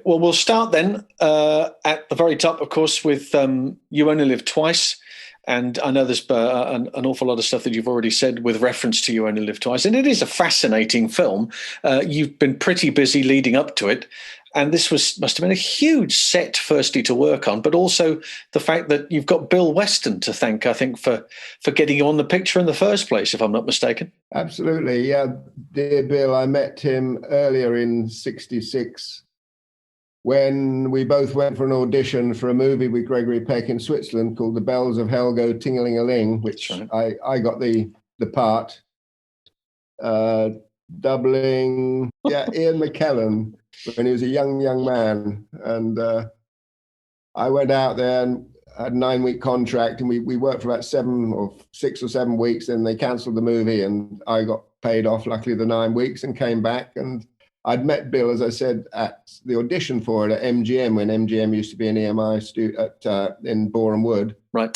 Well, we'll start then at the very top, of course, with You Only Live Twice. And I know there's an awful lot of stuff that you've already said with reference to You Only Live Twice. And it is a fascinating film. You've been pretty busy leading up to it. And this must have been a huge set, firstly, to work on, but also the fact that you've got Bill Weston to thank, I think, for getting you on the picture in the first place, if I'm not mistaken. Absolutely. Yeah, dear Bill, I met him earlier in '66 when we both went for an audition for a movie with Gregory Peck in Switzerland called The Bells of Hell Go Ting-a-ling-a-ling, which right. I got the part, doubling Ian McKellen when he was a young man. And I went out there and had a 9-week contract, and we worked for about 6 or 7 weeks, and they cancelled the movie, and I got paid off, luckily, the 9 weeks, and came back. And I'd met Bill, as I said, at the audition for it at MGM, when MGM used to be an EMI in Boreham Wood. Right.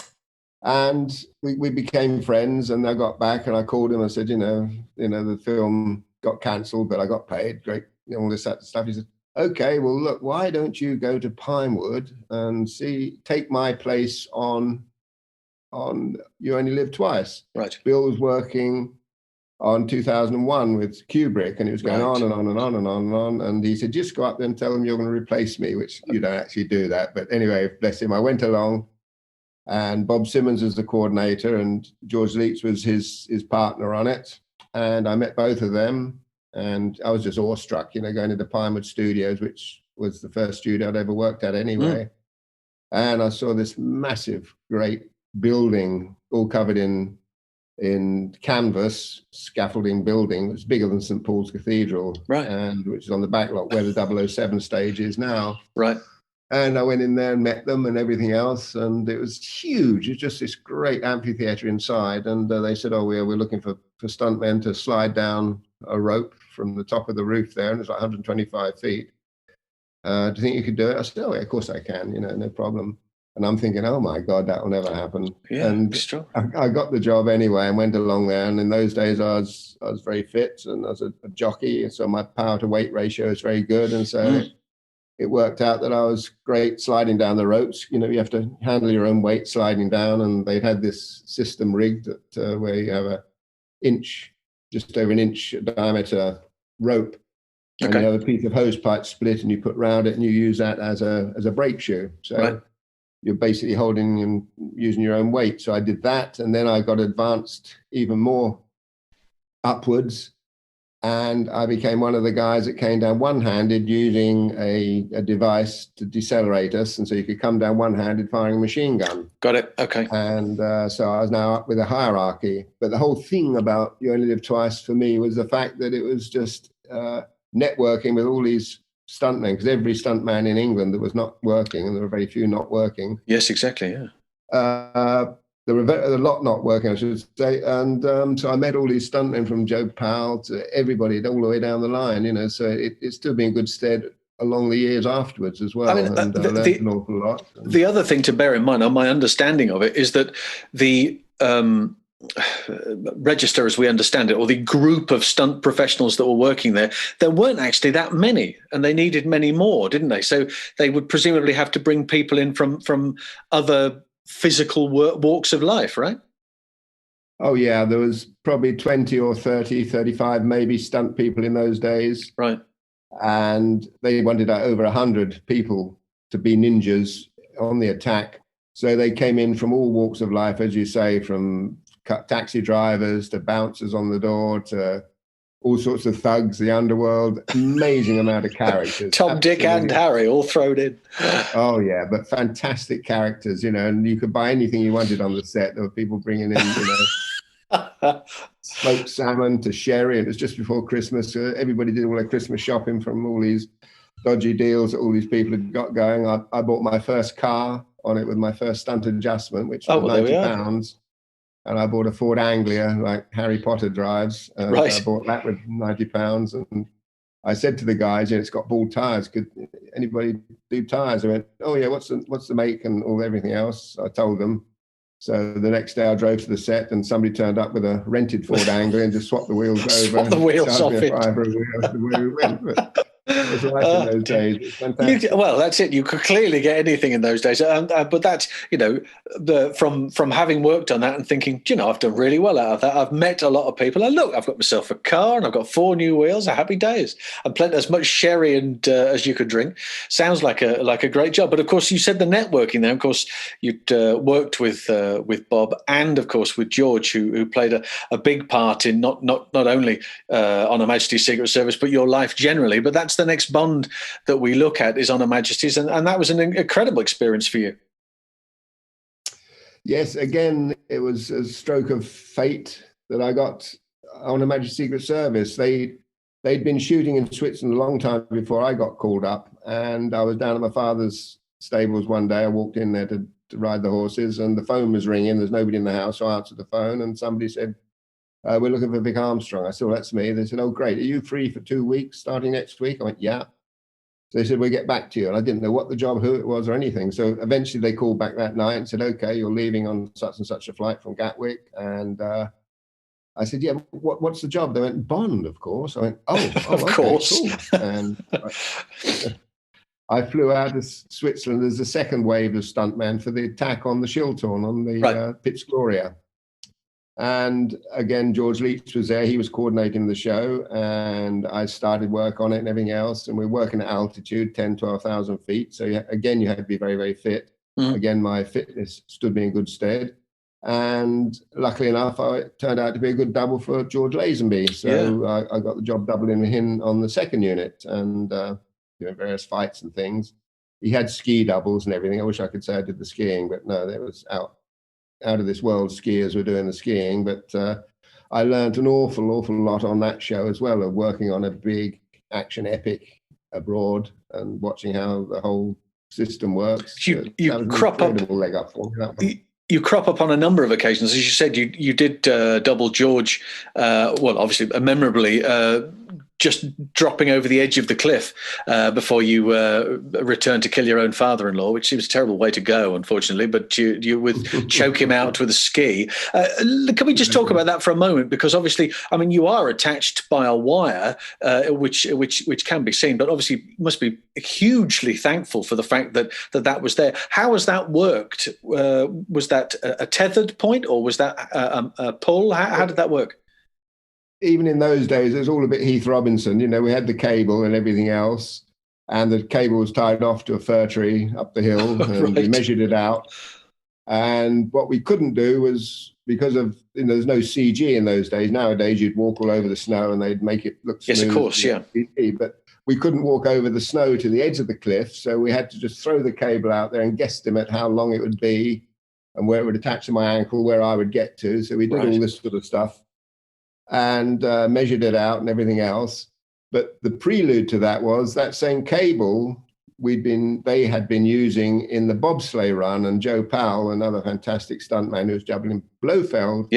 And we became friends, and I got back and I called him. I said, the film got cancelled, but I got paid. Great, all this stuff. He said, okay, well, look, why don't you go to Pinewood and take my place on You Only Live Twice. Right. Bill was working on 2001 with Kubrick, and it was going on and on and on and on and on. And he said, just go up there and tell them you're going to replace me, which you don't actually do that. But anyway, bless him. I went along, and Bob Simmons was the coordinator, and George Leach was his partner on it. And I met both of them, and I was just awestruck, going into Pinewood Studios, which was the first studio I'd ever worked at anyway. And I saw this massive, great building, all covered in canvas, scaffolding building. It was bigger than St. Paul's Cathedral, right? And which is on the back lot where the 007 stage is now, right? And I went in there and met them and everything else, and it was huge. It's just this great amphitheater inside, and they said, "Oh, we're looking for stuntmen to slide down a rope from the top of the roof there, and it's like 125 feet. Do you think you could do it?" I said, "Oh, yeah, of course I can. No problem." And I'm thinking, oh my God, that will never happen. Yeah, and true. I got the job anyway and went along there. And in those days, I was very fit, and I was a jockey, so my power to weight ratio is very good. And so it worked out that I was great sliding down the ropes. You have to handle your own weight sliding down, and they'd had this system rigged that where you have just over an inch diameter rope, and you have a piece of hose pipe split, and you put round it, and you use that as a brake shoe. So you're basically holding and using your own weight. So I did that, and then I got advanced even more upwards, and I became one of the guys that came down one-handed using a device to decelerate us, and so you could come down one-handed firing a machine gun. Got it. Okay. And so I was now up with a hierarchy. But the whole thing about You Only Live Twice for me was the fact that it was just networking with all these stuntmen, because every stuntman in England that was not working, and there were very few not working. Yes, exactly. Yeah. There were a lot not working, I should say. And so I met all these stuntmen, from Joe Powell to everybody, all the way down the line. So it's still been good stead along the years afterwards as well. I mean, and I learned an awful lot. The other thing to bear in mind, on my understanding of it, is that the register, as we understand it, or the group of stunt professionals that were working there weren't actually that many, and they needed many more, didn't they? So they would presumably have to bring people in from other physical walks of life, right? Oh yeah, there was probably 20 or 30, 35 maybe stunt people in those days, right? And they wanted over 100 people to be ninjas on the attack. So they came in from all walks of life, as you say, from taxi drivers to bouncers on the door to all sorts of thugs, the underworld. Amazing amount of characters. Tom, Dick, and Harry all thrown in. Oh yeah, but fantastic characters, and you could buy anything you wanted on the set. There were people bringing in, smoked salmon to sherry. It was just before Christmas. Everybody did all their Christmas shopping from all these dodgy deals that all these people had got going. I bought my first car on it with my first stunt adjustment, which was £90. And I bought a Ford Anglia, like Harry Potter drives. Right. I bought that with £90. And I said to the guys, it's got bald tires. Could anybody do tires? I went, oh yeah, what's the make and everything else? I told them. So the next day I drove to the set, and somebody turned up with a rented Ford Anglia and just swapped the wheels over. Swap the wheels off it. We went. That was life in those days. It's fantastic. Well, that's it. You could clearly get anything in those days. But that's, from having worked on that and thinking, I've done really well out of that. I've met a lot of people. And look, I've got myself a car and I've got 4 new wheels. Happy days. And plenty as much sherry and as you could drink. Sounds like a great job. But of course, you said the networking there. Of course, you'd worked with Bob and of course with George, who played a big part in not only on Her Majesty's Secret Service, but your life generally. But that's the next Bond that we look at is on Her Majesty's, and that was an incredible experience for you. Yes, again, it was a stroke of fate that I got on Her Majesty's Secret Service. They'd been shooting in Switzerland a long time before I got called up, and I was down at my father's stables one day. I walked in there to ride the horses, and the phone was ringing. There's nobody in the house, so I answered the phone, and somebody said, we're looking for Vic Armstrong. I said, well, that's me. They said, oh, great. Are you free for 2 weeks starting next week? I went, yeah. So they said, we'll get back to you. And I didn't know what the job, who it was or anything. So eventually they called back that night and said, okay, you're leaving on such and such a flight from Gatwick. And I said, yeah, what's the job? They went, Bond, of course. I went, oh of okay, course. Cool. And I flew out of Switzerland as the second wave of stuntmen for the attack on the Shiltorn on the Pips Gloria. And again, George Leach was there. He was coordinating the show, and I started work on it and everything else. And we're working at altitude, 10, 12,000 feet. So you had to be very, very fit. Again, my fitness stood me in good stead. And luckily enough, I turned out to be a good double for George Lazenby. So I got the job doubling him on the second unit and various fights and things. He had ski doubles and everything. I wish I could say I did the skiing, but no, there was out of this world skiers were doing the skiing. But I learned an awful lot on that show as well, of working on a big action epic abroad and watching how the whole system works. You crop up. Leg up for me, you crop up on a number of occasions. As you said, you did double George, obviously memorably, just dropping over the edge of the cliff before you returned to kill your own father-in-law, which seems a terrible way to go, unfortunately, but you would choke him out with a ski. Can we just talk about that for a moment? Because obviously, I mean, you are attached by a wire, which can be seen, but obviously must be hugely thankful for the fact that was there. How has that worked? Was that a tethered point, or was that a pull? How did that work? Even in those days, it was all a bit Heath Robinson. We had the cable and everything else, and the cable was tied off to a fir tree up the hill, and we measured it out. And what we couldn't do was, because of, there's no CG in those days. Nowadays, you'd walk all over the snow and they'd make it look smooth. Yes, of course, yeah. But we couldn't walk over the snow to the edge of the cliff, so we had to just throw the cable out there and guesstimate how long it would be and where it would attach to my ankle, where I would get to. So we did all this sort of stuff and measured it out and everything else. But the prelude to that was that same cable they had been using in the bobsleigh run, and Joe Powell, another fantastic stuntman who was jumping in Blofeld,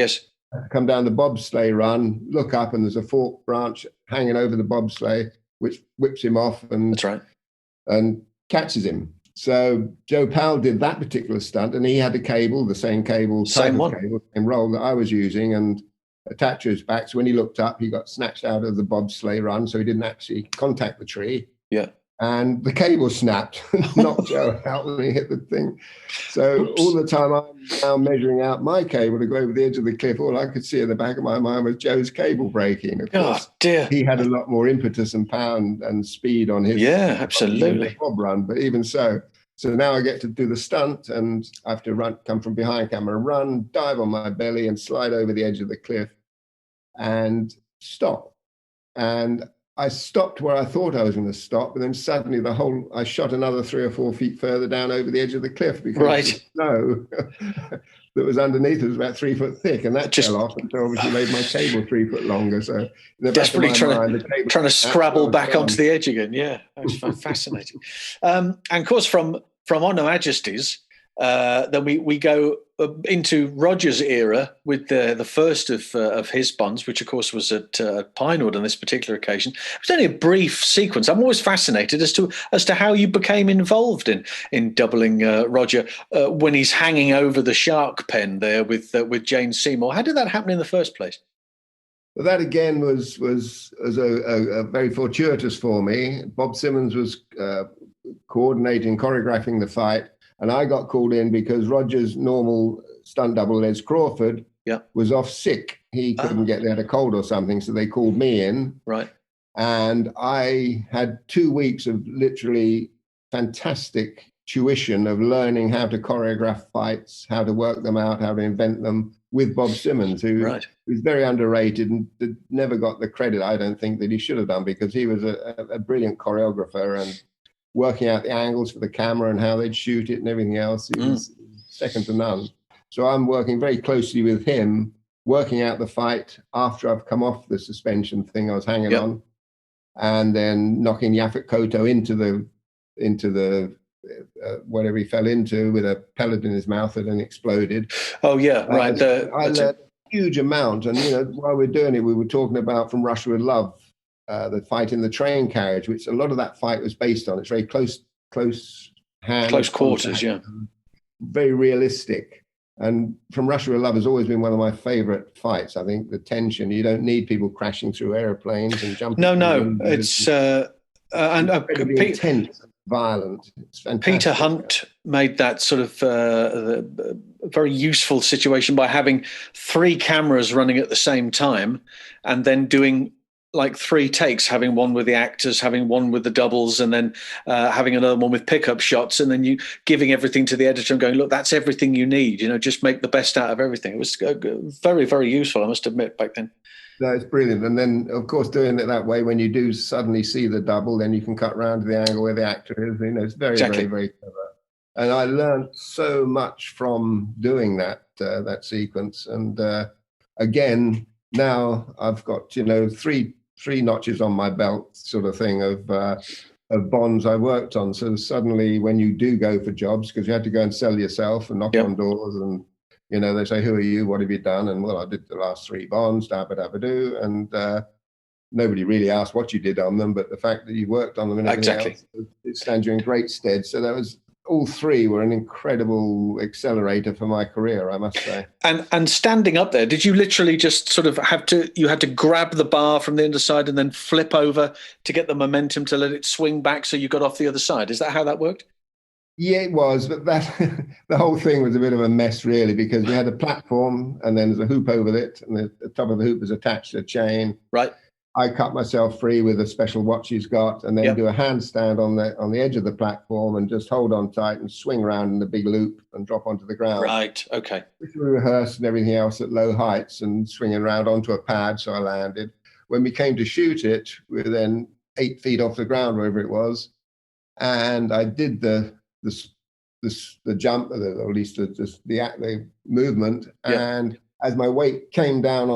come down the bobsleigh run, look up, and there's a forked branch hanging over the bobsleigh, which whips him off and catches him. So Joe Powell did that particular stunt, and he had a cable, the same cable, same roll that I was using, and attached to his back. So when he looked up, he got snatched out of the bobsleigh run, so he didn't actually contact the tree. Yeah. And the cable snapped, knocked Joe out when he hit the thing. So all the time I'm now measuring out my cable to go over the edge of the cliff, all I could see in the back of my mind was Joe's cable breaking. Of course, dear. He had a lot more impetus and power and speed on his absolutely bob run, but even so. So now I get to do the stunt, and I have to come from behind camera, run, dive on my belly and slide over the edge of the cliff and stop. And I stopped where I thought I was going to stop, but then suddenly I shot another 3 or 4 feet further down over the edge of the cliff, because the snow that was underneath was about 3 foot thick, and that fell off, and so obviously made my cable 3 foot longer. So in the desperately trying to scrabble back onto the edge again. Yeah, that was fascinating. And of course, from On Her Majesty's, then we go into Roger's era with the first of his Bonds, which of course was at Pinewood on this particular occasion. It was only a brief sequence. I'm always fascinated as to how you became involved in doubling Roger when he's hanging over the shark pen there with Jane Seymour. How did that happen in the first place? Well, that again was a very fortuitous for me. Bob Simmons was coordinating, choreographing the fight, and I got called in because Roger's normal stunt double, Les Crawford, was off sick. He couldn't get there, had a cold or something, so they called me in. Right. And I had 2 weeks of literally fantastic tuition of learning how to choreograph fights, how to work them out, how to invent them with Bob Simmons, who was very underrated and never got the credit, I don't think, that he should have done, because he was a brilliant choreographer and working out the angles for the camera and how they'd shoot it and everything else. He was second to none. So I'm working very closely with him, working out the fight after I've come off the suspension thing I was hanging on, and then knocking Yaphet Kotto into the whatever he fell into with a pellet in his mouth that then exploded. Oh yeah, right. I learned a huge amount, and while we're doing it, we were talking about From Russia with Love, the fight in the train carriage, which a lot of that fight was based on. It's very close quarters, very realistic. And From Russia with Love has always been one of my favorite fights. I think the tension, you don't need people crashing through airplanes and jumping. No, it's intense, violent. It's fantastic. Peter Hunt made that sort of very useful situation by having 3 cameras running at the same time and then doing like 3 takes, having one with the actors, having one with the doubles, and then having another one with pickup shots, and then you giving everything to the editor and going, look, that's everything you need, just make the best out of everything. It was very, very useful, I must admit, back then. No, it's brilliant. And then, of course, doing it that way, when you do suddenly see the double, then you can cut round to the angle where the actor is. It's very, very, very clever. And I learned so much from doing that sequence. And again, now I've got three notches on my belt, sort of thing, of bonds I worked on. So suddenly, when you do go for jobs, because you had to go and sell yourself and knock on doors, and they say, "Who are you? What have you done?" And well, I did the last 3 bonds, dabba-dabba-doo, and nobody really asked what you did on them, but the fact that you worked on them and everything else, it stands you in great stead. So that was. All 3 were an incredible accelerator for my career, I must say. And standing up there, did you literally just sort of had to grab the bar from the underside and then flip over to get the momentum to let it swing back so you got off the other side? Is that how that worked? Yeah, it was, but the whole thing was a bit of a mess, really, because we had a platform and then there's a hoop over it, and the top of the hoop was attached to a chain. Right. I cut myself free with a special watch he's got, and then do a handstand on the edge of the platform and just hold on tight and swing around in a big loop and drop onto the ground. Right, okay. We rehearsed and everything else at low heights and swinging around onto a pad, so I landed. When we came to shoot it, we were then 8 feet off the ground, wherever it was, and I did the jump, or at least the movement, and as my weight came down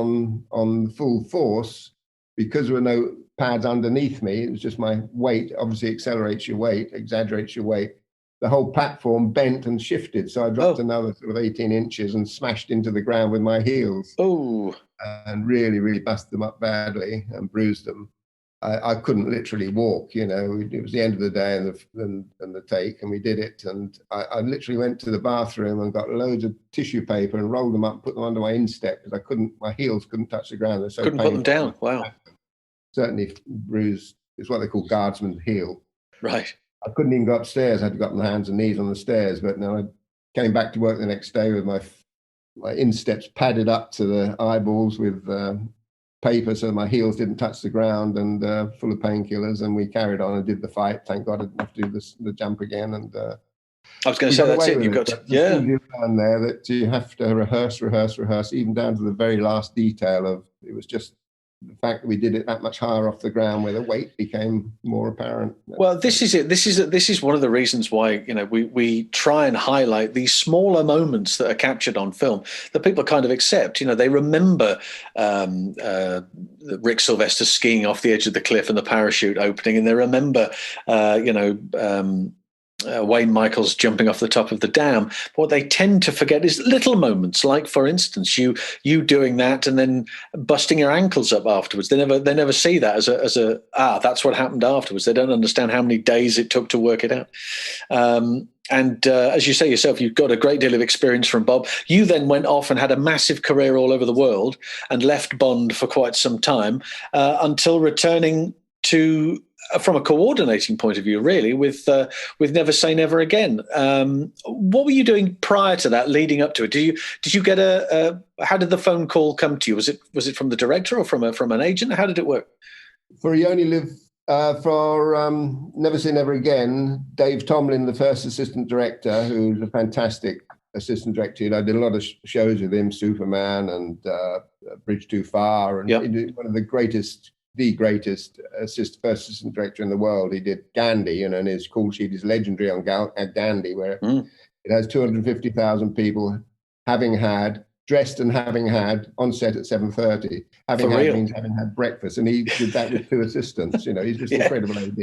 on full force, because there were no pads underneath me, it was just my weight. Obviously accelerates your weight, exaggerates your weight. The whole platform bent and shifted. So I dropped another sort of 18 inches and smashed into the ground with my heels. Oh. And really, really busted them up badly and bruised them. I couldn't literally walk, It was the end of the day and the take, and we did it. And I literally went to the bathroom and got loads of tissue paper and rolled them up, put them under my instep, because my heels couldn't touch the ground. They're so couldn't painful. Put them down. Wow. Certainly bruised. It's what they call guardsman's heel. Right. I couldn't even go upstairs. I had to go up on my hands and knees on the stairs. But now I came back to work the next day with my insteps padded up to the eyeballs with paper so my heels didn't touch the ground, and full of painkillers. And we carried on and did the fight. Thank God I didn't have to do the jump again. And I was going to say, that's it. You've got to, you learn there that you have to rehearse, even down to the very last detail of. It was just the fact that we did it that much higher off the ground where the weight became more apparent. Well, this is it. This is one of the reasons why we try and highlight these smaller moments that are captured on film that people kind of accept. They remember Rick Sylvester skiing off the edge of the cliff and the parachute opening, and they remember Wayne Michaels jumping off the top of the dam. But what they tend to forget is little moments, like, for instance, you doing that and then busting your ankles up afterwards. They never see that as that's what happened afterwards. They don't understand how many days it took to work it out. And as you say yourself, you've got a great deal of experience from Bob. You then went off and had a massive career all over the world and left Bond for quite some time until returning to, from a coordinating point of view, really, with Never Say Never Again. What were you doing prior to that, leading up to it? Did you get how did the phone call come to you? Was it from the director or from an agent? How did it work? For You Only Live, for Never Say Never Again, Dave Tomlin, the first assistant director, who's a fantastic assistant director. I did a lot of shows with him, Superman and Bridge Too Far, and he did one of the greatest first assistant director in the world. He did Gandhi, and his call sheet is legendary on Gandhi, where it has 250,000 people dressed and having had on set at 7:30. Means having had breakfast, and he did that with 2 assistants. He's just incredible AD.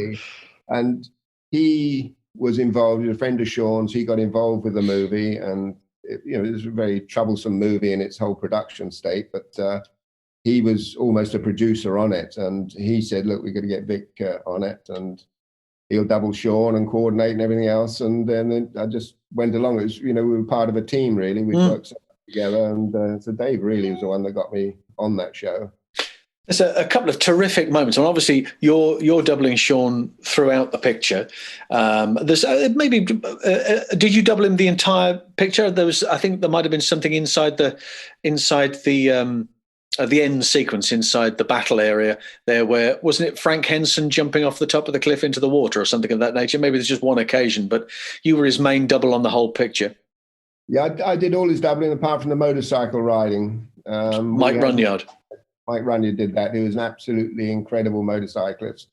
And he was involved. He was a friend of Sean's. He got involved with the movie, and it was a very troublesome movie in its whole production state. But he was almost a producer on it, and he said, "Look, we're going to get Vic on it, and he'll double Sean and coordinate and everything else." And then I just went along. It was, we were part of a team, really. We worked together, and so Dave really was the one that got me on that show. There's a couple of terrific moments, and obviously you're doubling Sean throughout the picture. There's maybe did you double him the entire picture? I think there might have been something inside the end sequence, inside the battle area there, where wasn't it Frank Henson jumping off the top of the cliff into the water or something of that nature? Maybe there's just one occasion, but you were his main double on the whole picture. Yeah, I did all his doubling apart from the motorcycle riding. Mike Runyard. Mike Runyard did that. He was an absolutely incredible motorcyclist.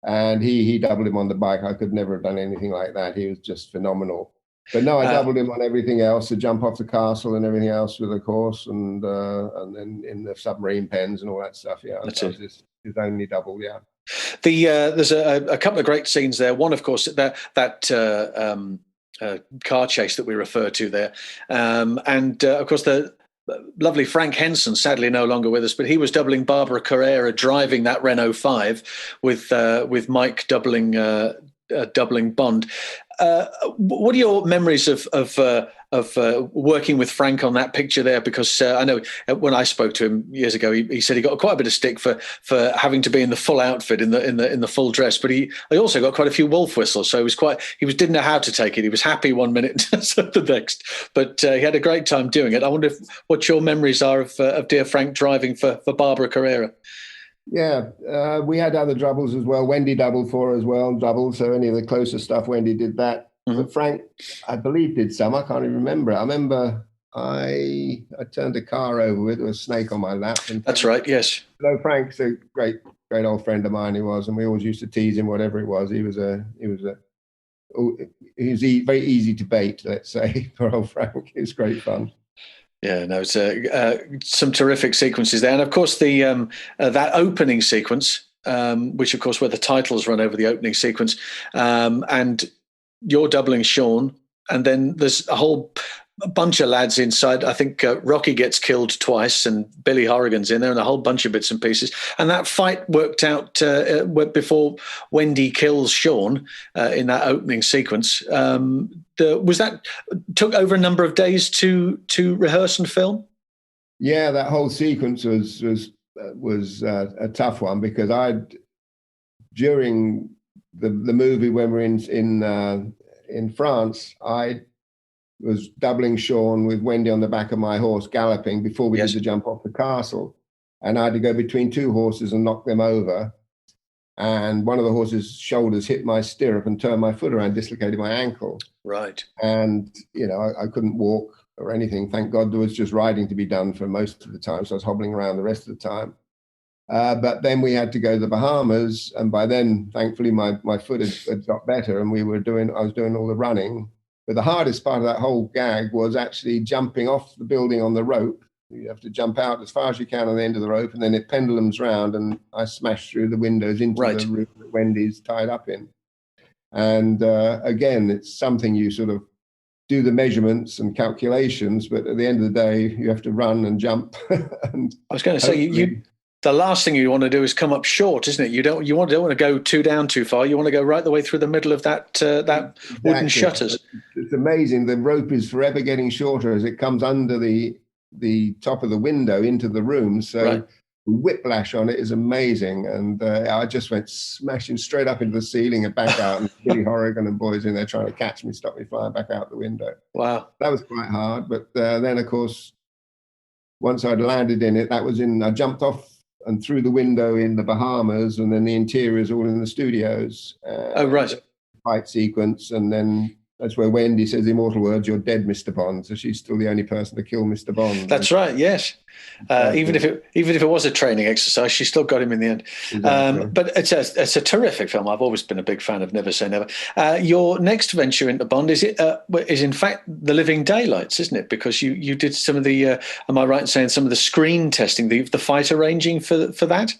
And he doubled him on the bike. I could never have done anything like that. He was just phenomenal. But no, I doubled him on everything else, to jump off the castle and everything else with the course, and then in the submarine pens and all that stuff. Yeah, that's his only double, yeah. There's a couple of great scenes there. One, of course, that car chase that we refer to there. And of course, the lovely Frank Henson, sadly no longer with us, but he was doubling Barbara Carrera, driving that Renault 5 with Mike doubling Bond. What are your memories of working with Frank on that picture there? Because I know when I spoke to him years ago, he said he got quite a bit of stick for having to be in the full outfit, in the full dress. But he also got quite a few wolf whistles, so he didn't know how to take it. He was happy one minute and the next, but he had a great time doing it. I wonder what your memories are of dear Frank driving for Barbara Carrera. Yeah, we had other doubles as well. Wendy doubled for as well, so any of the closer stuff, Wendy did that. But Frank, I believe, did some. I can't even remember. I remember I turned a car over with a snake on my lap. And that's right, yes. No, Frank's a great old friend of mine. He was, and we always used to tease him, whatever it was. He was very easy to bait, let's say, for old Frank. It was great fun. Yeah, no, it's some terrific sequences there, and of course the that opening sequence, which of course where the titles run over the opening sequence, and you're doubling Sean, and then there's a whole bunch of lads inside. I think Rocky gets killed twice, and Billy Horrigan's in there, and a whole bunch of bits and pieces. And that fight worked out before Wendy kills Sean in that opening sequence. Was that took over a number of days to rehearse and film? Yeah, that whole sequence was a tough one, because during the movie, when we're in France, I was doubling Sean with Wendy on the back of my horse galloping before we did the jump off the castle, and I had to go between 2 horses and knock them over. And one of the horse's shoulders hit my stirrup and turned my foot around, dislocated my ankle. Right. And, I couldn't walk or anything. Thank God there was just riding to be done for most of the time. So I was hobbling around the rest of the time. But then we had to go to the Bahamas. And by then, thankfully, my foot had got better, and I was doing all the running. But the hardest part of that whole gag was actually jumping off the building on the rope. You have to jump out as far as you can on the end of the rope, and then it pendulums round, and I smashed through the windows into the room that Wendy's tied up in. And again, it's something you sort of do the measurements and calculations, but at the end of the day, you have to run and jump. And I was going to say, the last thing you want to do is come up short, isn't it? You don't want to go too far. You want to go right the way through the middle of that wooden shutters. It's amazing. The rope is forever getting shorter as it comes under the top of the window into the room. So right. the whiplash on it is amazing. And I just went smashing straight up into the ceiling and back out. And Billy Horrigan and boys in there trying to catch me, stop me flying back out the window. Wow, that was quite hard. But then, of course, once I'd landed in it, I jumped off and through the window in the Bahamas, and then the interiors all in the studios. Oh, right. Fight sequence, and then that's where Wendy says the immortal words, "You're dead, Mr. Bond." So she's still the only person to kill Mr. Bond. That's right. Yes. Even if it was a training exercise, she still got him in the end. Exactly. But it's a terrific film. I've always been a big fan of Never Say Never. Your next venture into Bond is in fact The Living Daylights, isn't it? Because you did some of the am I right in saying some of the screen testing, the fight arranging for that?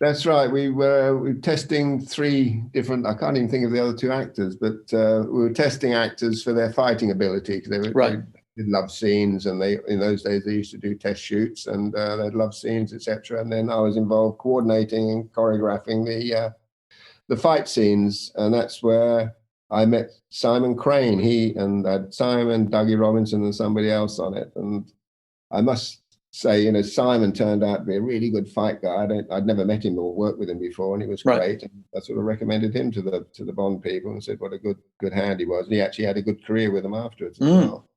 That's right. We were testing 3 different. I can't even think of the other 2 actors, but we were testing actors for their fighting ability, because they did love scenes, and in those days they used to do test shoots, and they'd love scenes, etc. And then I was involved coordinating and choreographing the fight scenes, and that's where I met Simon Crane. He and Simon, Dougie Robinson, and somebody else on it. And I must say, Simon turned out to be a really good fight guy. I'd never met him or worked with him before, and he was great. And I sort of recommended him to the Bond people and said what a good hand he was. And he actually had a good career with them afterwards as well.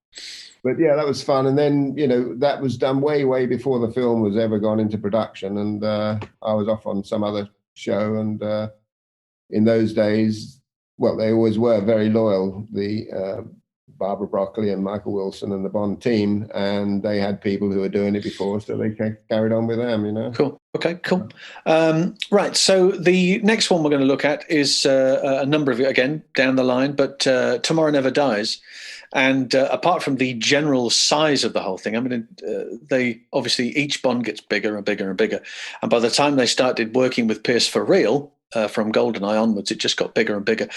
But yeah, that was fun. And then, that was done way, way before the film was ever gone into production. And I was off on some other show. And in those days, well, they always were very loyal, the Barbara Broccoli and Michael Wilson and the Bond team, and they had people who were doing it before, so they carried on with them, Cool. Okay, cool. Right, so the next one we're going to look at is a number of it, again, down the line, but Tomorrow Never Dies. And apart from the general size of the whole thing, I mean, they obviously, each Bond gets bigger and bigger and bigger. And by the time they started working with Pierce for real, from GoldenEye onwards, it just got bigger and bigger.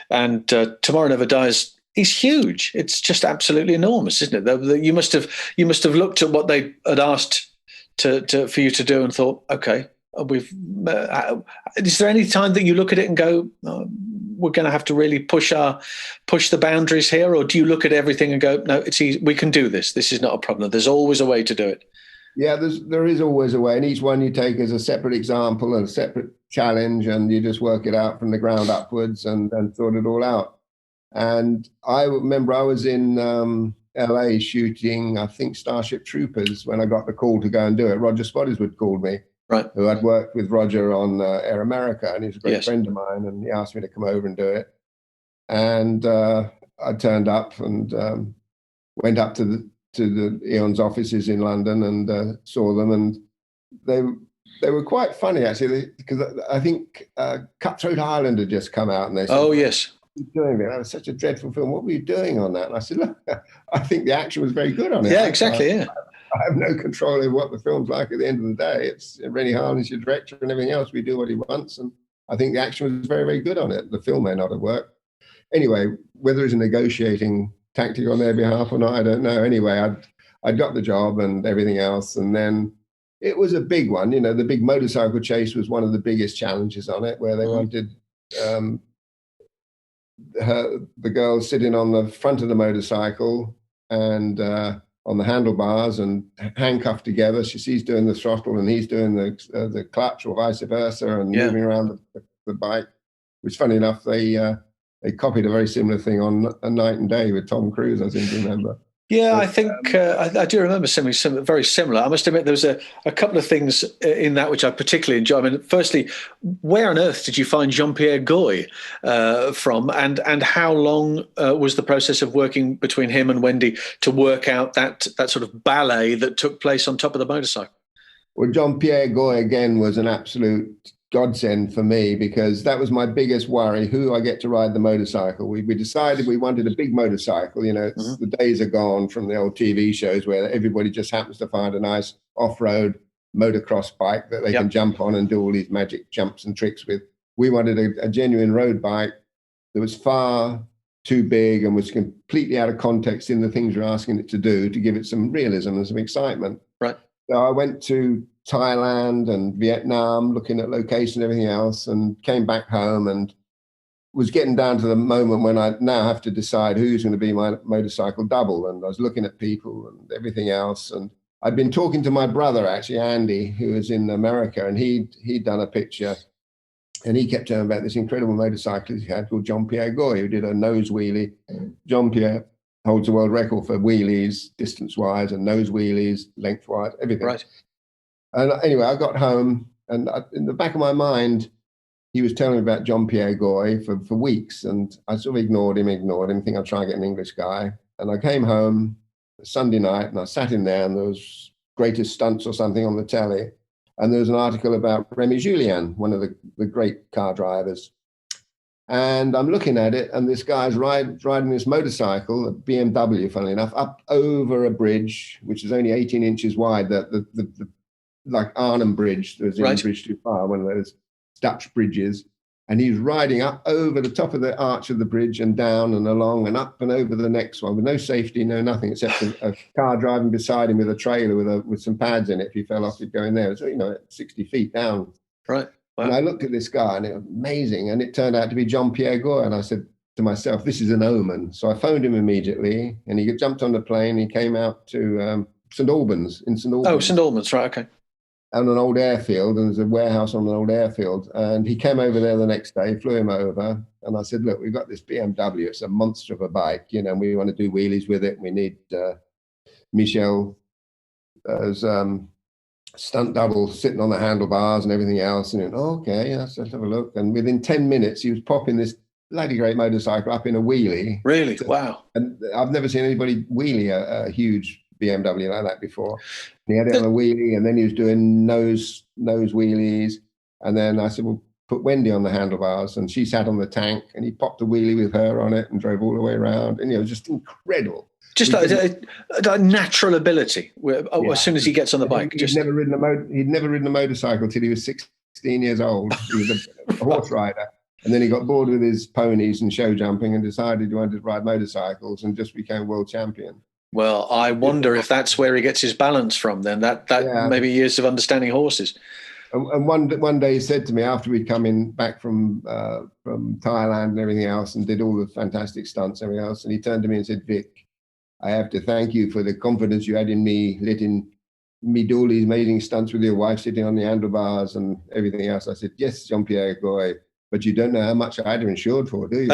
And Tomorrow Never Dies is huge. It's just absolutely enormous, isn't it? You must have looked at what they had asked for you to do and thought, okay, is there any time that you look at it and go, we're going to have to really push the boundaries here, or do you look at everything and go, no, it's easy, we can do this. This is not a problem. There's always a way to do it. Yeah, there is always a way, and each one you take as a separate example and a separate challenge, and you just work it out from the ground upwards and sort it all out. And I remember I was in LA shooting, I think, Starship Troopers when I got the call to go and do it. Roger Spottiswoode called me, right? Who I'd worked with Roger on Air America, and he's a great friend of mine, and he asked me to come over and do it. And I turned up and went up to the Eon's offices in London and saw them, and they were quite funny actually, because I think Cutthroat Island had just come out, and they said, "Oh yes, doing it. That was such a dreadful film. What were you doing on that?" And I said, "Look, I think the action was very good on it." Yeah, exactly. I have no control over what the film's like at the end of the day. It's Rennie Harlin's your director, and everything else. We do what he wants, and I think the action was very, very good on it. The film may not have worked. Anyway, whether it's a negotiating tactic on their behalf or not, I don't know. Anyway, I'd got the job and everything else, and then it was a big one. The big motorcycle chase was one of the biggest challenges on it, where they wanted the girl sitting on the front of the motorcycle and on the handlebars and handcuffed together. She's doing the throttle and he's doing the clutch, or vice versa, and moving around the bike. Which, funny enough, they copied a very similar thing on A Night and Day with Tom Cruise, I seem to remember. Yeah, I think I do remember something very similar. I must admit there was a couple of things in that which I particularly enjoy. I mean, firstly, where on earth did you find Jean-Pierre Goy from, and how long was the process of working between him and Wendy to work out that sort of ballet that took place on top of the motorcycle? Well, Jean-Pierre Goy, again, was an absolute godsend for me, because that was my biggest worry, who I get to ride the motorcycle. We decided we wanted a big motorcycle. The days are gone from the old TV shows where everybody just happens to find a nice off-road motocross bike that they can jump on and do all these magic jumps and tricks with. We wanted a genuine road bike that was far too big and was completely out of context in the things you're asking it to do, to give it some realism and some excitement. Right. So I went to Thailand and Vietnam, looking at location and everything else, and came back home and was getting down to the moment when I now have to decide who's going to be my motorcycle double. And I was looking at people and everything else. And I'd been talking to my brother, actually, Andy, who was in America, and he'd done a picture. And he kept telling about this incredible motorcyclist he had called Jean-Pierre Goy, who did a nose wheelie. Jean-Pierre holds the world record for wheelies, distance-wise, and nose wheelies, length-wise, everything. Right. And anyway, I got home, and in the back of my mind, he was telling me about Jean-Pierre Goy for weeks, and I sort of ignored him, think I'll try and get an English guy. And I came home Sunday night, and I sat in there, and there was Greatest Stunts or something on the telly. And there was an article about Remy Julien, one of the great car drivers. And I'm looking at it, and this guy's riding this motorcycle, a BMW, funnily enough, up over a bridge, which is only 18 inches wide, the like Arnhem Bridge. There's a bridge too far, one of those Dutch bridges. And he's riding up over the top of the arch of the bridge and down and along and up and over the next one with no safety, no nothing, except a car driving beside him with a trailer with some pads in it. If he fell off, he'd go in there. So, 60 feet down. Right. Wow. And I looked at this guy, and it was amazing. And it turned out to be Jean-Pierre Goy. And I said to myself, this is an omen. So I phoned him immediately, and he jumped on the plane. He came out to St. Albans, in St. Albans. Oh, St. Albans, right, okay. On an old airfield, and there's a warehouse on an old airfield. And he came over there the next day, flew him over. And I said, look, we've got this BMW. It's a monster of a bike. And we want to do wheelies with it. We need Michel as stunt double sitting on the handlebars and everything else. And okay, let's have a look. And within 10 minutes, he was popping this bloody great motorcycle up in a wheelie. Really? Wow. And I've never seen anybody wheelie a huge BMW like that before. And he had it on a wheelie, and then he was doing nose wheelies. And then I said, well, put Wendy on the handlebars, and she sat on the tank, and he popped a wheelie with her on it and drove all the way around. And it was just incredible. Just a natural ability. As soon as he gets on the bike, he'd never ridden a motorcycle till he was 16 years old. He was a horse rider, and then he got bored with his ponies and show jumping, and decided he wanted to ride motorcycles, and just became world champion. Well, I wonder if that's where he gets his balance from. Then that maybe years of understanding horses. And one day he said to me, after we'd come back from Thailand and everything else, and did all the fantastic stunts and everything else, and he turned to me and said, Vic, I have to thank you for the confidence you had in me, letting me do all these amazing stunts with your wife sitting on the handlebars and everything else. I said, yes, Jean-Pierre Goy, but you don't know how much I had insured for, do you?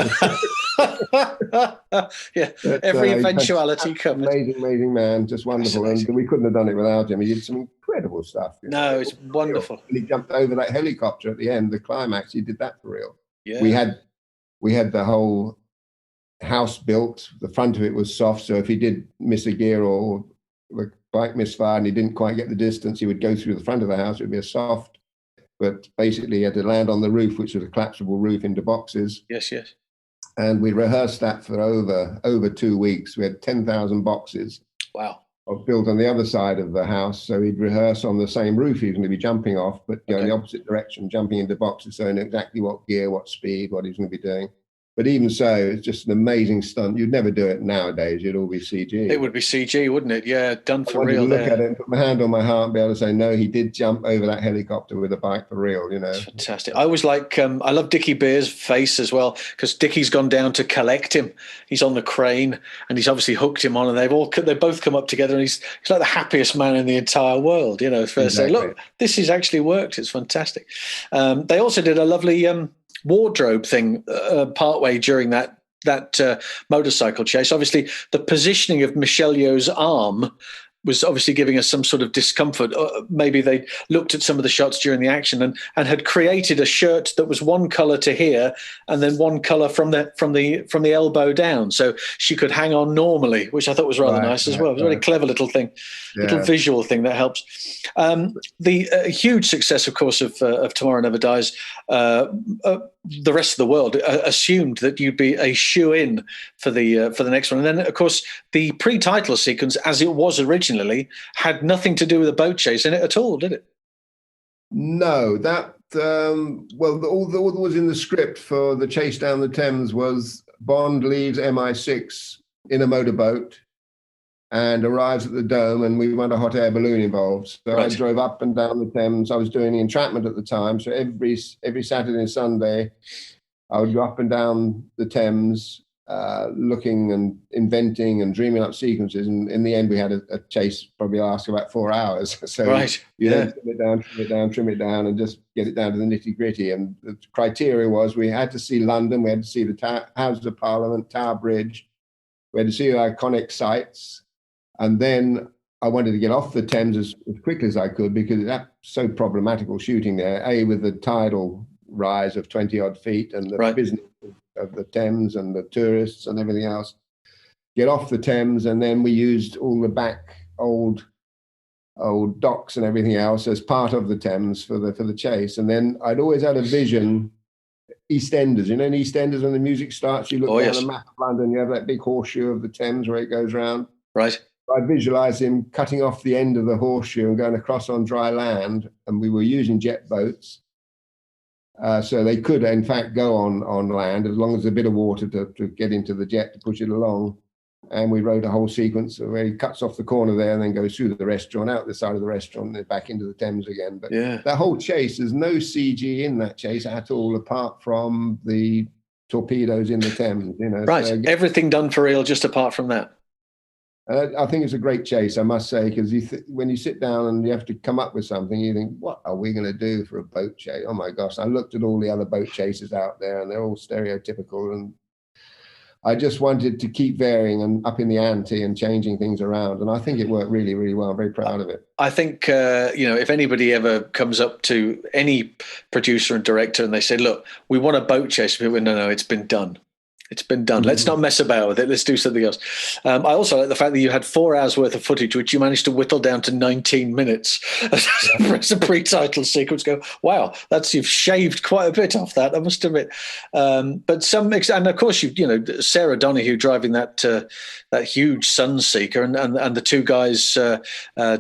Yeah, but, every eventuality comes. Amazing man, just wonderful. And we couldn't have done it without him. He did some incredible stuff. No, it's wonderful. And he jumped over that helicopter at the end, the climax. He did that for real. Yeah. We had the whole house built. The front of it was soft, so if he did miss a gear or the bike misfired and he didn't quite get the distance, he would go through the front of the house. It would be a soft, but basically he had to land on the roof, which was a collapsible roof, into boxes. Yes. And we rehearsed that for over 2 weeks. We had 10,000 boxes. Wow. Built on the other side of the house. So he'd rehearse on the same roof he was going to be jumping off, but in the opposite direction, jumping into boxes, so he knew exactly what gear, what speed, what he was going to be doing. But even so, it's just an amazing stunt. You'd never do it nowadays. It'd all be CG. It would be CG, wouldn't it? Yeah, done for real. I wanted to look at it and put my hand on my heart and be able to say, no, he did jump over that helicopter with a bike for real, It's fantastic. I was like, I love Dickie Beer's face as well, because Dickie's gone down to collect him. He's on the crane, and he's obviously hooked him on, and they both come up together, and he's like the happiest man in the entire world, First say, look, this has actually worked. It's fantastic. They also did a lovely wardrobe thing partway during that motorcycle chase. Obviously, the positioning of Michel Yeoh's arm was obviously giving us some sort of discomfort. Maybe they looked at some of the shots during the action and had created a shirt that was one color to here and then one color from the elbow down, so she could hang on normally, which I thought was rather nice as well. It was a really clever little thing, little visual thing that helps. The huge success, of course, of Tomorrow Never Dies. The rest of the world assumed that you'd be a shoe-in for the next one, and then, of course, the pre-title sequence, as it was originally, had nothing to do with a boat chase in it at all, did it? No, that all that was in the script for the chase down the Thames was Bond leaves MI6 in a motorboat, and arrives at the Dome, and we want a hot air balloon involved. So Right. I drove up and down the Thames. I was doing the entrapment at the time, so every Saturday and Sunday, I would go up and down the Thames, looking and inventing and dreaming up sequences. And in the end, we had a chase probably last about 4 hours. So Right. you then trim it down, and just get it down to the nitty gritty. And the criteria was we had to see London, we had to see the Houses of Parliament, Tower Bridge, we had to see the iconic sites, and then I wanted to get off the Thames as quickly as I could, because that's so problematical shooting there. With the tidal rise of 20 odd feet and the business of the Thames and the tourists and everything else. Get off the Thames, and then we used all the back old docks and everything else as part of the Thames for the chase. And then I'd always had a vision. EastEnders, in EastEnders, when the music starts, you look down the map of London, you have that big horseshoe of the Thames where it goes round. Right. I visualized him cutting off the end of the horseshoe and going across on dry land, and we were using jet boats. So they could, in fact, go on land as long as there's a bit of water to get into the jet to push it along. And we wrote a whole sequence where he cuts off the corner there and then goes through the restaurant, out the side of the restaurant, and then back into the Thames again. But that whole chase, there's no CG in that chase at all, apart from the torpedoes in the Thames. Right. So, everything done for real, just apart from that. I think it's a great chase, I must say, because when you sit down and you have to come up with something, you think, what are we going to do for a boat chase? Oh my gosh, I looked at all the other boat chases out there, and they're all stereotypical, and I just wanted to keep varying and upping the ante and changing things around. And I think it worked really, really well. I'm very proud of it. I think, if anybody ever comes up to any producer and director and they say, look, we want a boat chase, people go, no, it's been done. It's been done. Let's not mess about with it. Let's do something else. I also like the fact that you had 4 hours worth of footage, which you managed to whittle down to 19 minutes as a pre-title sequence. Go, wow, you've shaved quite a bit off that, I must admit. But and of course, Sarah Donahue driving that huge Sunseeker, and the two guys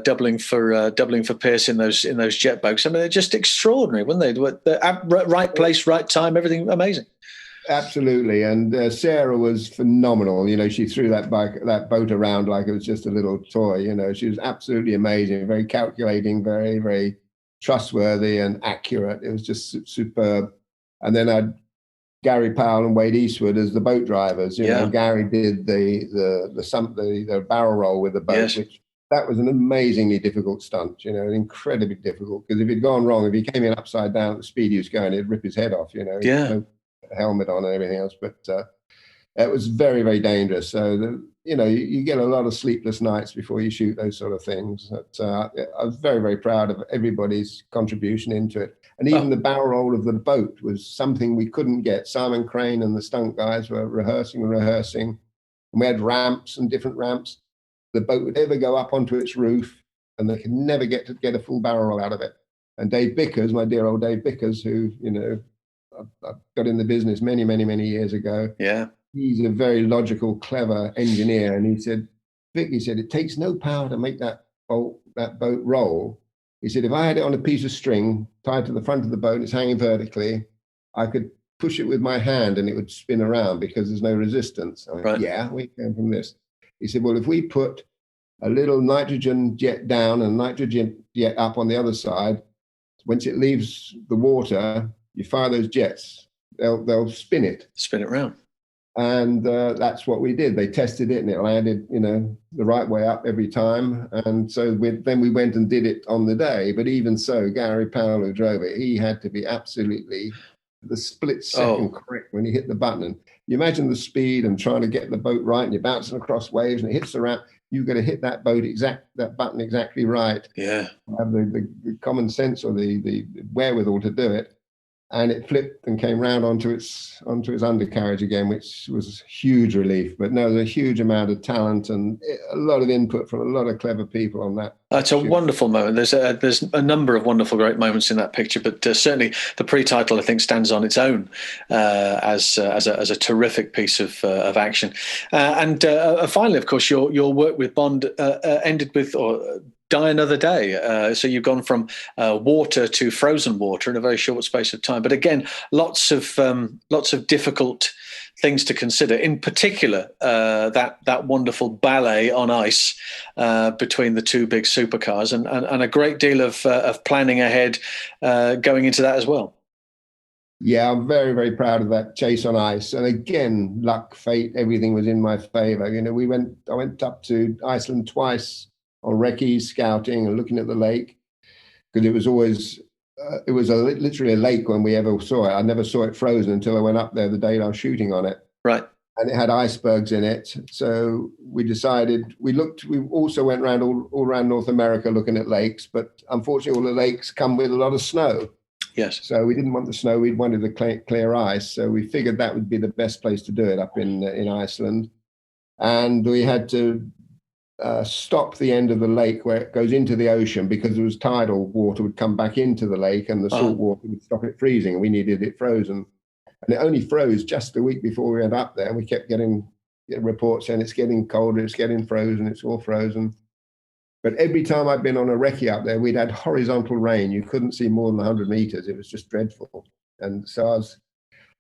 doubling for Pierce in those jet boats. I mean, they're just extraordinary, weren't they? The right place, right time, everything amazing. Absolutely, and Sarah was phenomenal. She threw that boat around like it was just a little toy. She was absolutely amazing, very calculating, very, very trustworthy and accurate. It was just superb. And then I had Gary Powell and Wade Eastwood as the boat drivers. Gary did the barrel roll with the boat, which that was an amazingly difficult stunt. Incredibly difficult, because if it'd gone wrong, if he came in upside down at the speed he was going, it'd rip his head off. Helmet on and everything else, but it was very, very dangerous. So you get a lot of sleepless nights before you shoot those sort of things. But I was very, very proud of everybody's contribution into it, and even the barrel roll of the boat was something we couldn't get. Simon Crane and the stunt guys were rehearsing, and we had ramps and different ramps. The boat would ever go up onto its roof, and they could never get a full barrel roll out of it. And Dave Bickers, my dear old Dave Bickers, who I got in the business many, many, many years ago. Yeah. He's a very logical, clever engineer. And he said, Vic, it takes no power to make that boat roll. He said, if I had it on a piece of string tied to the front of the boat and it's hanging vertically, I could push it with my hand and it would spin around because there's no resistance. I went, yeah, we came from this. He said, well, if we put a little nitrogen jet down and nitrogen jet up on the other side, once it leaves the water, you fire those jets, they'll spin it around. And that's what we did. They tested it and it landed, the right way up every time. And so then we went and did it on the day. But even so, Gary Powell, who drove it, he had to be absolutely the split second correct when he hit the button. And you imagine the speed and trying to get the boat right, and you're bouncing across waves and it hits the ramp. You've got to hit that button exactly right. Yeah. Have the common sense or the wherewithal to do it. And it flipped and came round onto its undercarriage again, which was a huge relief. But no, there's a huge amount of talent and a lot of input from a lot of clever people on that. It's a wonderful moment. There's a number of wonderful, great moments in that picture, but certainly the pre-title, I think, stands on its own as a terrific piece of action. And finally, of course, your work with Bond ended with, or die another day. So you've gone from water to frozen water in a very short space of time. But again, lots of difficult things to consider. In particular, that wonderful ballet on ice between the two big supercars, and a great deal of planning ahead going into that as well. Yeah, I'm very, very proud of that chase on ice. And again, luck, fate, everything was in my favor. You know, I went up to Iceland twice on recce scouting and looking at the lake, because it was always, literally a lake when we ever saw it. I never saw it frozen until I went up there the day I was shooting on it. Right. And it had icebergs in it. So we decided, we also went around all around North America looking at lakes, but unfortunately all the lakes come with a lot of snow. Yes. So we didn't want the snow. We wanted the clear ice. So we figured that would be the best place to do it, up in Iceland. And we had to stop the end of the lake where it goes into the ocean, because it was tidal water would come back into the lake and the salt water would stop it freezing. And we needed it frozen. And it only froze just the week before we went up there. And we kept getting reports saying it's getting colder, it's getting frozen, it's all frozen. But every time I've been on a recce up there, we'd had horizontal rain. You couldn't see more than 100 meters. It was just dreadful. And so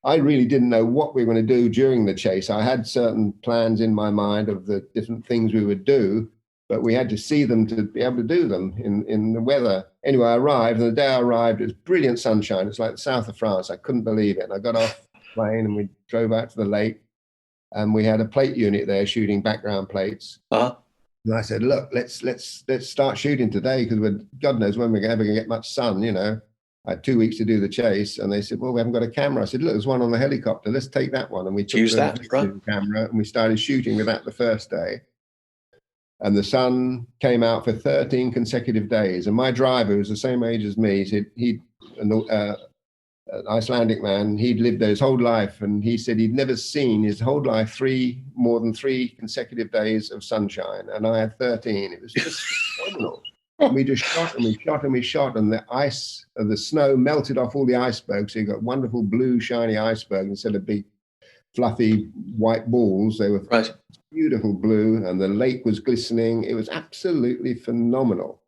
I really didn't know what we were going to do during the chase. I had certain plans in my mind of the different things we would do, but we had to see them to be able to do them in the weather. Anyway, I arrived, and the day I arrived, it was brilliant sunshine. It's like the south of France. I couldn't believe it. And I got off the plane and we drove out to the lake, and we had a plate unit there shooting background plates. And I said, look, let's start shooting today, because God knows when we're ever going to get much sun, you know. I had 2 weeks to do the chase, and they said, well, we haven't got a camera. I said, look, there's one on the helicopter. Let's take that one. And we took the camera, and we started shooting with that the first day. And the sun came out for 13 consecutive days. And my driver, who was the same age as me, he'd an Icelandic man, he'd lived there his whole life, and he said he'd never seen his whole life more than 3 consecutive days of sunshine, and I had 13. It was just phenomenal. We just shot and we shot and we shot, and the snow melted off all the icebergs. So you got wonderful blue, shiny icebergs instead of big, fluffy white balls. They were beautiful blue, and the lake was glistening. It was absolutely phenomenal.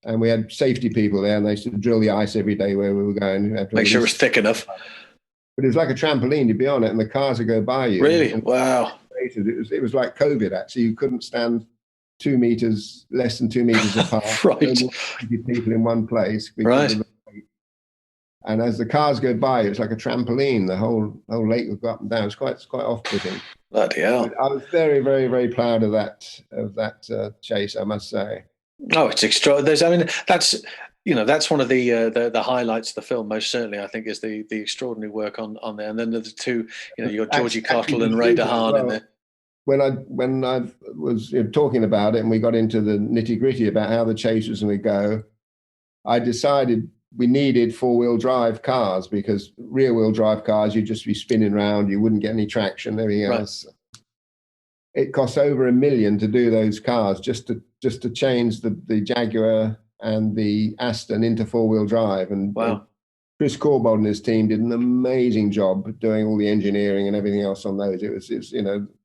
And we had safety people there, and they used to drill the ice every day where we were going. Make sure it was thick enough. But it was like a trampoline. You'd be on it, and the cars would go by you. Really? Wow. It was like COVID, actually. You couldn't stand less than 2 meters apart. Right. People in one place. Right. And as the cars go by, it's like a trampoline. The whole lake would go up and down. It's quite off-putting. Bloody hell. I was very, very, very proud of that chase, I must say. Oh, it's extraordinary. I mean, that's one of the highlights of the film. Most certainly, I think, is the extraordinary work on there. And then the two, you got Georgie Cottle and Ray DeHaan in there. When I was talking about it, and we got into the nitty gritty about how the chase was going to go, I decided we needed 4-wheel drive cars, because rear-wheel drive cars, you'd just be spinning around, you wouldn't get any traction, everything else. It costs over $1 million to do those cars, just to change the Jaguar and the Aston into 4-wheel drive. And wow. Chris Corbold and his team did an amazing job doing all the engineering and everything else on those. It's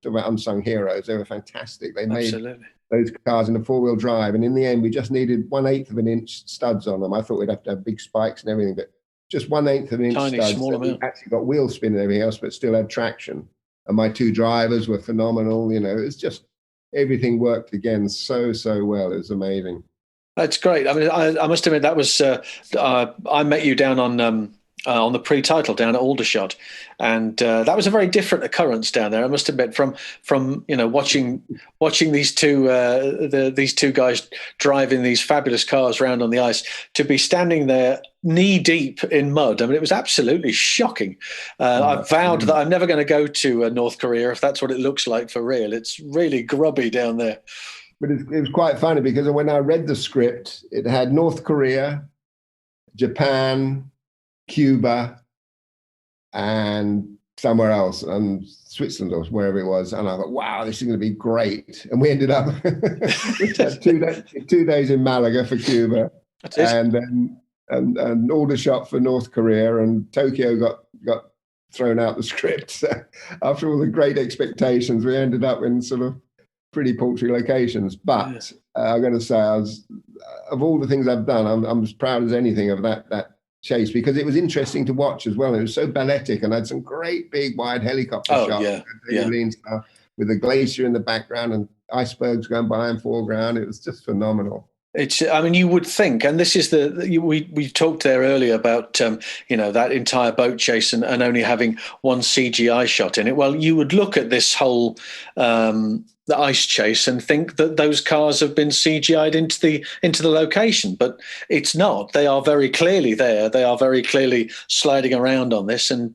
about unsung heroes. They were fantastic. They made those cars in a 4-wheel drive, and in the end, we just needed 1/8 of an inch studs on them. I thought we'd have to have big spikes and everything, but just 1/8 of an inch studs. Small amount. We actually got wheel spin and everything else, but still had traction. And my 2 drivers were phenomenal. It's just everything worked again so well. It was amazing. That's great. I mean, I must admit that was I met you down on the pre-title down at Aldershot, and that was a very different occurrence down there. I must admit, from watching these two guys driving these fabulous cars around on the ice, to be standing there knee deep in mud. I mean, it was absolutely shocking. I vowed that I'm never going to go to North Korea if that's what it looks like for real. It's really grubby down there. But it was quite funny, because when I read the script, it had North Korea, Japan, Cuba, and somewhere else, and Switzerland or wherever it was. And I thought, wow, this is going to be great. And we ended up we had 2 days in Malaga for Cuba, and then and Aldershot for North Korea, and Tokyo got thrown out the script. So after all the great expectations, we ended up in sort of pretty paltry locations. But I've got to say, of all the things I've done, I'm as proud as anything of that chase, because it was interesting to watch as well. It was so balletic, and I had some great big wide helicopter shots with the glacier in the background and icebergs going by in foreground. It was just phenomenal. I mean, you would think, and this is we talked there earlier about, that entire boat chase and only having one CGI shot in it. Well, you would look at this whole, the ice chase and think that those cars have been CGI'd into the location, but it's not. They are very clearly there. They are very clearly sliding around on this. And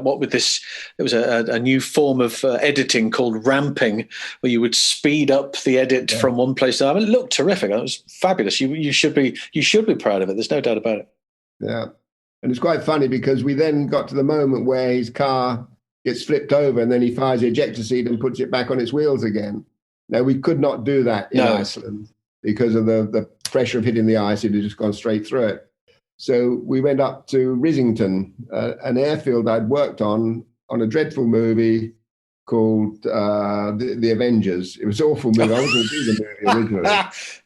what with this, there was a new form of editing called ramping, where you would speed up the edit from one place to another. It looked terrific. It was fabulous. You should be proud of it. There's no doubt about it. Yeah, and it's quite funny because we then got to the moment where his car gets flipped over and then he fires the ejector seat and puts it back on its wheels again. Now, we could not do that in Iceland because of the pressure of hitting the ice. It had just gone straight through it. So we went up to Risington, an airfield I'd worked on a dreadful movie called The Avengers. It was an awful movie. I wasn't going to do the movie originally.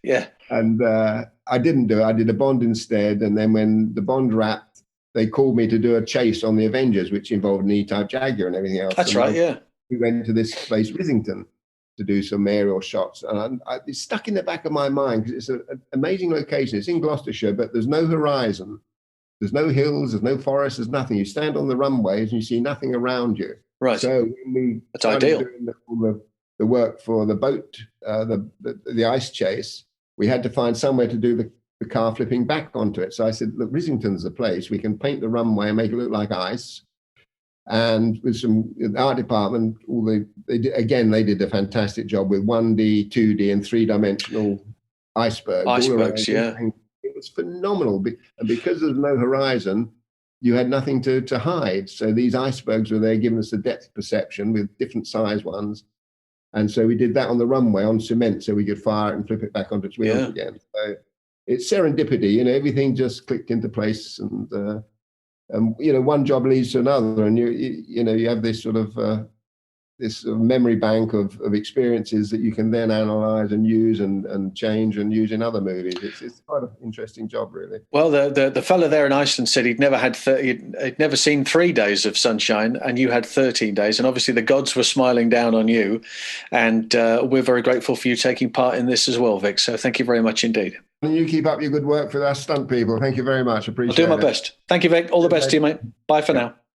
Yeah. And I didn't do it. I did a Bond instead. And then when the Bond wrapped, they called me to do a chase on the Avengers, which involved an E-Type Jaguar and everything else. That's right, yeah. We went to this place, Risington, to do some aerial shots. And it's stuck in the back of my mind because it's an amazing location. It's in Gloucestershire, but there's no horizon. There's no hills, there's no forest, there's nothing. You stand on the runways and you see nothing around you. Right. So when we started doing the work for the boat, the ice chase, we had to find somewhere to do the car flipping back onto it. So I said, look, Risington's the place. We can paint the runway and make it look like ice. And with the art department, they did a fantastic job with 1D, 2D, and 3-dimensional icebergs. Icebergs, yeah. It was phenomenal. And because there's no horizon, you had nothing to hide. So these icebergs were there giving us a depth perception with different size ones. And so we did that on the runway on cement so we could fire it and flip it back onto its wheels again. So it's serendipity, everything just clicked into place, and one job leads to another, and you have this sort of this memory bank of experiences that you can then analyze and use and change and use in other movies. It's quite an interesting job, really. Well, the fella there in Iceland said he'd never seen 3 days of sunshine, and you had 13 days, and obviously the gods were smiling down on you, and we're very grateful for you taking part in this as well, Vic. So thank you very much indeed. And you keep up your good work for our stunt people. Thank you very much. Appreciate it. I'll do my best. Thank you, Vic. All the best to you, mate. Bye for now.